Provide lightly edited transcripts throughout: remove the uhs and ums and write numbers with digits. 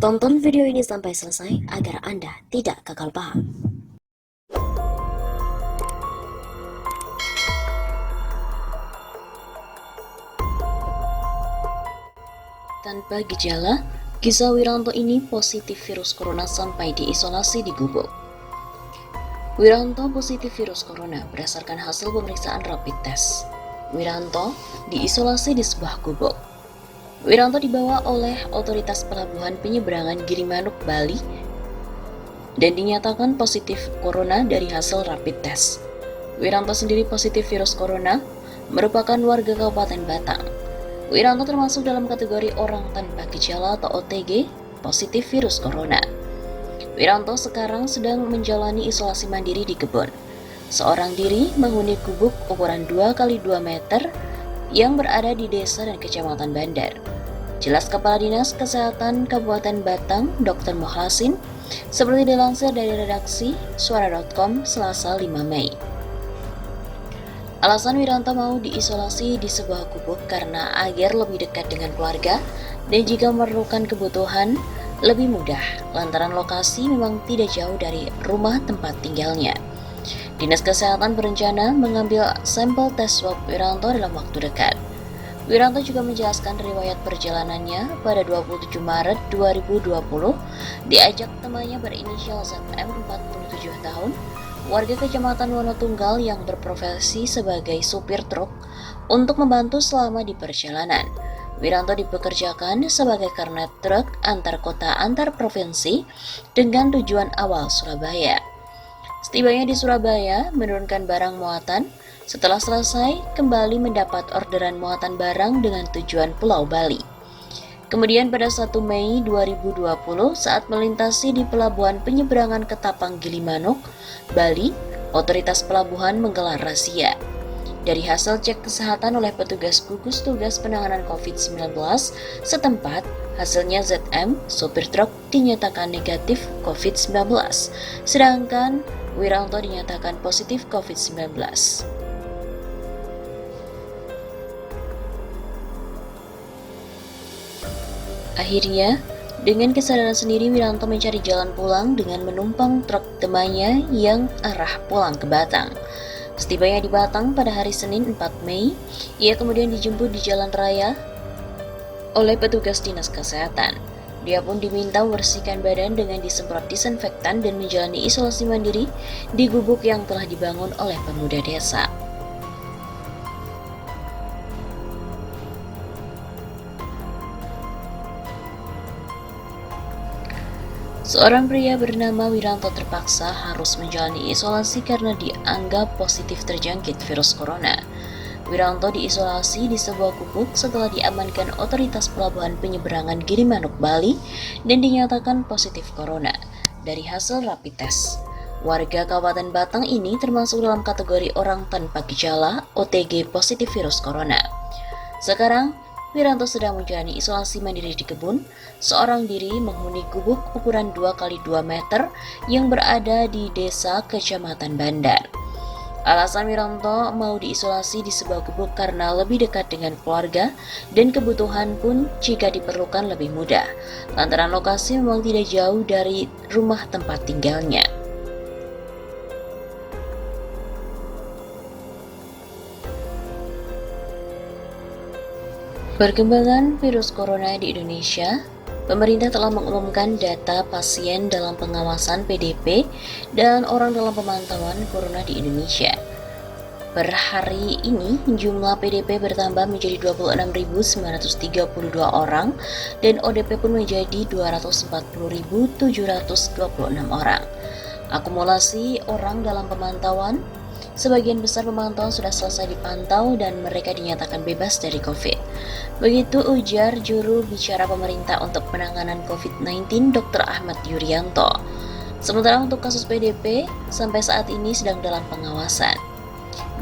Tonton video ini sampai selesai agar Anda tidak gagal paham. Tanpa gejala, kisah Wiranto ini positif virus corona sampai diisolasi di gubuk. Wiranto positif virus corona berdasarkan hasil pemeriksaan rapid test. Wiranto diisolasi di sebuah gubuk. Wiranto dibawa oleh otoritas pelabuhan penyeberangan Gilimanuk, Bali, dan dinyatakan positif corona dari hasil rapid test. Wiranto sendiri positif virus corona, merupakan warga Kabupaten Batang. Wiranto termasuk dalam kategori orang tanpa gejala atau OTG positif virus corona. Wiranto sekarang sedang menjalani isolasi mandiri di kebun. Seorang diri menghuni gubuk ukuran 2x2 meter yang berada di desa dan kecamatan Bandar. Jelas Kepala Dinas Kesehatan Kabupaten Batang, Dr. Mohasin, seperti dilansir dari redaksi suara.com Selasa 5 Mei. Alasan Wiranto mau diisolasi di sebuah gubuk karena agar lebih dekat dengan keluarga dan jika memerlukan kebutuhan lebih mudah lantaran lokasi memang tidak jauh dari rumah tempat tinggalnya. Dinas Kesehatan berencana mengambil sampel tes swab Wiranto dalam waktu dekat. Wiranto juga menjelaskan riwayat perjalanannya pada 27 Maret 2020 diajak temannya berinisial ZM 47 tahun, warga Kecamatan Wonotunggal yang berprofesi sebagai supir truk untuk membantu selama di perjalanan. Wiranto dipekerjakan sebagai kernet truk antar kota antar provinsi dengan tujuan awal Surabaya. Setibanya di Surabaya, menurunkan barang muatan. Setelah selesai, kembali mendapat orderan muatan barang dengan tujuan Pulau Bali. Kemudian pada 1 Mei 2020 saat melintasi di Pelabuhan Penyeberangan Ketapang Gilimanuk, Bali, otoritas pelabuhan menggelar razia. Dari hasil cek kesehatan oleh petugas gugus tugas penanganan COVID-19 setempat, hasilnya ZM, sopir truk, dinyatakan negatif COVID-19, sedangkan Wiranto dinyatakan positif COVID-19. Akhirnya, dengan kesadaran sendiri Wiranto mencari jalan pulang dengan menumpang truk temannya yang arah pulang ke Batang. Setibanya di Batang pada hari Senin 4 Mei, ia kemudian dijemput di jalan raya oleh petugas dinas kesehatan. Dia pun diminta membersihkan badan dengan disemprot disinfektan dan menjalani isolasi mandiri di gubuk yang telah dibangun oleh pemuda desa. Seorang pria bernama Wiranto terpaksa harus menjalani isolasi karena dianggap positif terjangkit virus corona. Wiranto diisolasi di sebuah gubuk setelah diamankan otoritas pelabuhan penyeberangan Gilimanuk, Bali dan dinyatakan positif corona dari hasil rapid test. Warga Kabupaten Batang ini termasuk dalam kategori orang tanpa gejala OTG positif virus corona. Sekarang, Wiranto sedang menjalani isolasi mandiri di kebun. Seorang diri menghuni gubuk ukuran 2x2 meter yang berada di desa Kecamatan Bandar. Alasan Wiranto mau diisolasi di sebuah gubuk karena lebih dekat dengan keluarga dan kebutuhan pun jika diperlukan lebih mudah, lantaran lokasi memang tidak jauh dari rumah tempat tinggalnya. Perkembangan virus corona di Indonesia, pemerintah telah mengumumkan data pasien dalam pengawasan PDP dan orang dalam pemantauan corona di Indonesia. Per hari ini, jumlah PDP bertambah menjadi 26.932 orang dan ODP pun menjadi 240.726 orang. Akumulasi orang dalam pemantauan, sebagian besar pemantauan sudah selesai dipantau dan mereka dinyatakan bebas dari COVID. Begitu ujar juru bicara pemerintah untuk penanganan COVID-19 Dr. Ahmad Yuryanto. Sementara untuk kasus PDP, sampai saat ini sedang dalam pengawasan.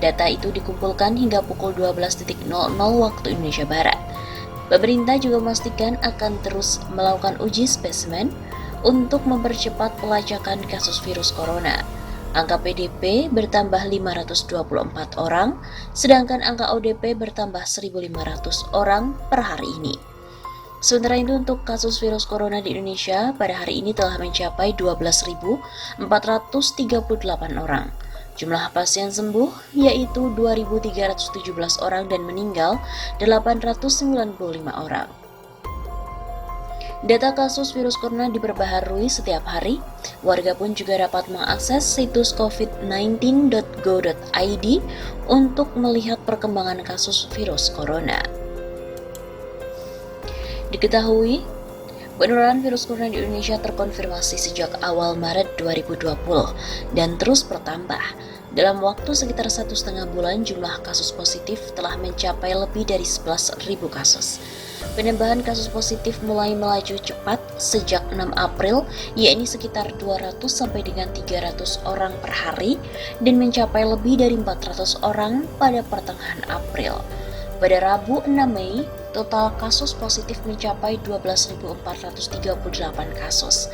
Data itu dikumpulkan hingga pukul 12.00 waktu Indonesia Barat. Pemerintah juga memastikan akan terus melakukan uji spesimen untuk mempercepat pelacakan kasus virus corona. Angka PDP bertambah 524 orang, sedangkan angka ODP bertambah 1.500 orang per hari ini. Sementara itu untuk kasus virus corona di Indonesia pada hari ini telah mencapai 12.438 orang. Jumlah pasien sembuh yaitu 2.317 orang dan meninggal 895 orang. Data kasus virus corona diperbaharui setiap hari. Warga pun juga dapat mengakses situs covid19.go.id untuk melihat perkembangan kasus virus corona. Diketahui, penularan virus corona di Indonesia terkonfirmasi sejak awal Maret 2020 dan terus bertambah. Dalam waktu sekitar 1,5 bulan, jumlah kasus positif telah mencapai lebih dari 11.000 kasus. Penambahan kasus positif mulai melaju cepat sejak 6 April, yakni sekitar 200 sampai dengan 300 orang per hari dan mencapai lebih dari 400 orang pada pertengahan April. Pada Rabu 6 Mei, total kasus positif mencapai 12.438 kasus.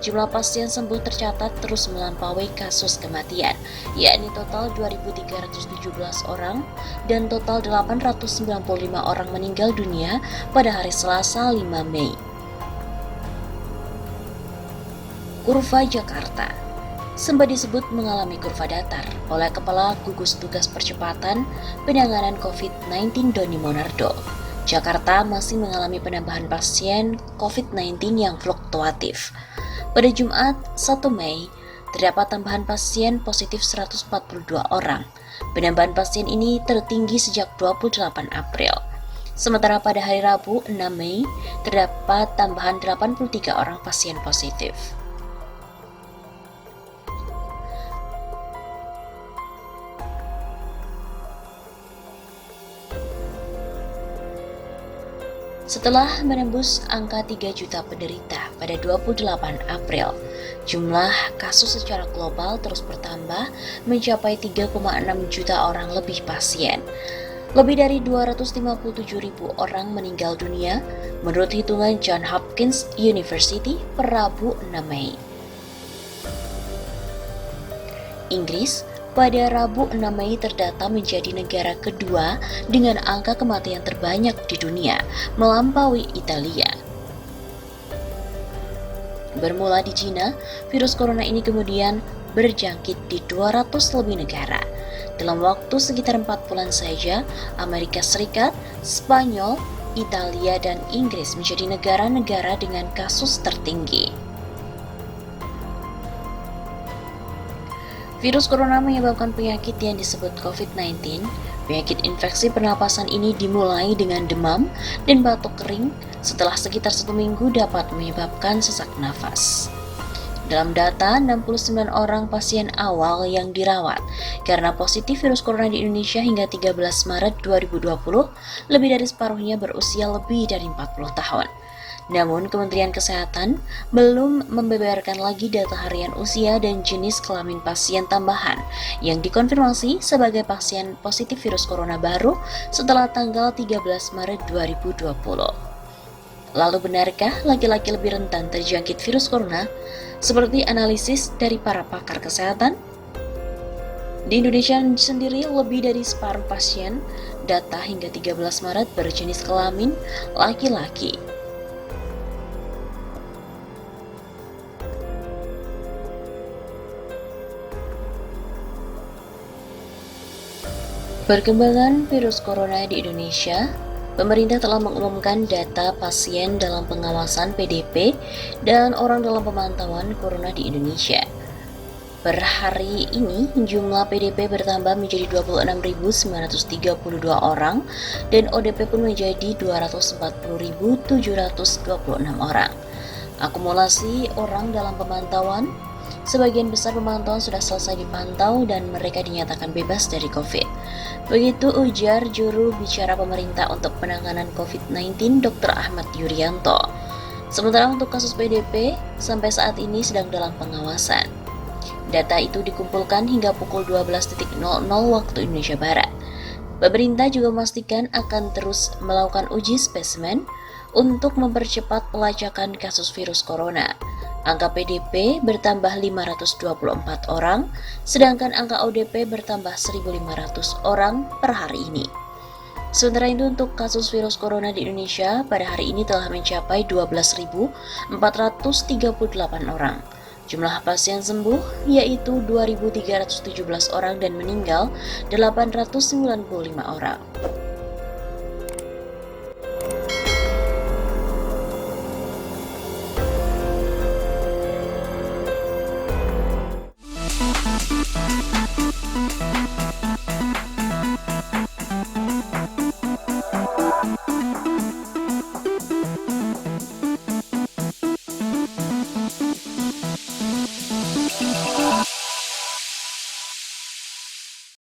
Jumlah pasien sembuh tercatat terus melampaui kasus kematian, yakni total 2.317 orang dan total 895 orang meninggal dunia pada hari Selasa 5 Mei. Kurva Jakarta sempat disebut mengalami kurva datar oleh Kepala Gugus Tugas Percepatan Penanganan COVID-19 Doni Monardo. Jakarta masih mengalami penambahan pasien COVID-19 yang fluktuatif. Pada Jumat 1 Mei, terdapat tambahan pasien positif 142 orang. Penambahan pasien ini tertinggi sejak 28 April. Sementara pada hari Rabu 6 Mei, terdapat tambahan 83 orang pasien positif. Setelah menembus angka 3 juta penderita pada 28 April, jumlah kasus secara global terus bertambah mencapai 3,6 juta orang lebih pasien. Lebih dari 257.000 orang meninggal dunia menurut hitungan Johns Hopkins University per Rabu 6 Mei. Inggris pada Rabu 6 Mei terdata menjadi negara kedua dengan angka kematian terbanyak di dunia, melampaui Italia. Bermula di Cina, virus corona ini kemudian berjangkit di 200 lebih negara. Dalam waktu sekitar 4 bulan saja, Amerika Serikat, Spanyol, Italia, dan Inggris menjadi negara-negara dengan kasus tertinggi. Virus corona menyebabkan penyakit yang disebut COVID-19. Penyakit infeksi pernapasan ini dimulai dengan demam dan batuk kering, setelah sekitar 1 minggu dapat menyebabkan sesak nafas. Dalam data, 69 orang pasien awal yang dirawat karena positif virus corona di Indonesia hingga 13 Maret 2020, lebih dari separuhnya berusia lebih dari 40 tahun. Namun, Kementerian Kesehatan belum membeberkan lagi data harian usia dan jenis kelamin pasien tambahan yang dikonfirmasi sebagai pasien positif virus corona baru setelah tanggal 13 Maret 2020. Lalu benarkah laki-laki lebih rentan terjangkit virus corona? Seperti analisis dari para pakar kesehatan, di Indonesia sendiri lebih dari separuh pasien data hingga 13 Maret berjenis kelamin laki-laki. Perkembangan virus corona di Indonesia, pemerintah telah mengumumkan data pasien dalam pengawasan PDP dan orang dalam pemantauan corona di Indonesia. Per hari ini, jumlah PDP bertambah menjadi 26.932 orang dan ODP pun menjadi 240.726 orang. Akumulasi orang dalam pemantauan, sebagian besar pemantauan sudah selesai dipantau dan mereka dinyatakan bebas dari COVID. Begitu ujar juru bicara pemerintah untuk penanganan COVID-19 Dr. Ahmad Yuryanto. Sementara untuk kasus PDP, sampai saat ini sedang dalam pengawasan. Data itu dikumpulkan hingga pukul 12.00 waktu Indonesia Barat. Pemerintah juga memastikan akan terus melakukan uji spesimen untuk mempercepat pelacakan kasus virus corona. Angka PDP bertambah 524 orang, sedangkan angka ODP bertambah 1.500 orang per hari ini. Sementara itu untuk kasus virus corona di Indonesia pada hari ini telah mencapai 12.438 orang. Jumlah pasien sembuh yaitu 2.317 orang dan meninggal 895 orang.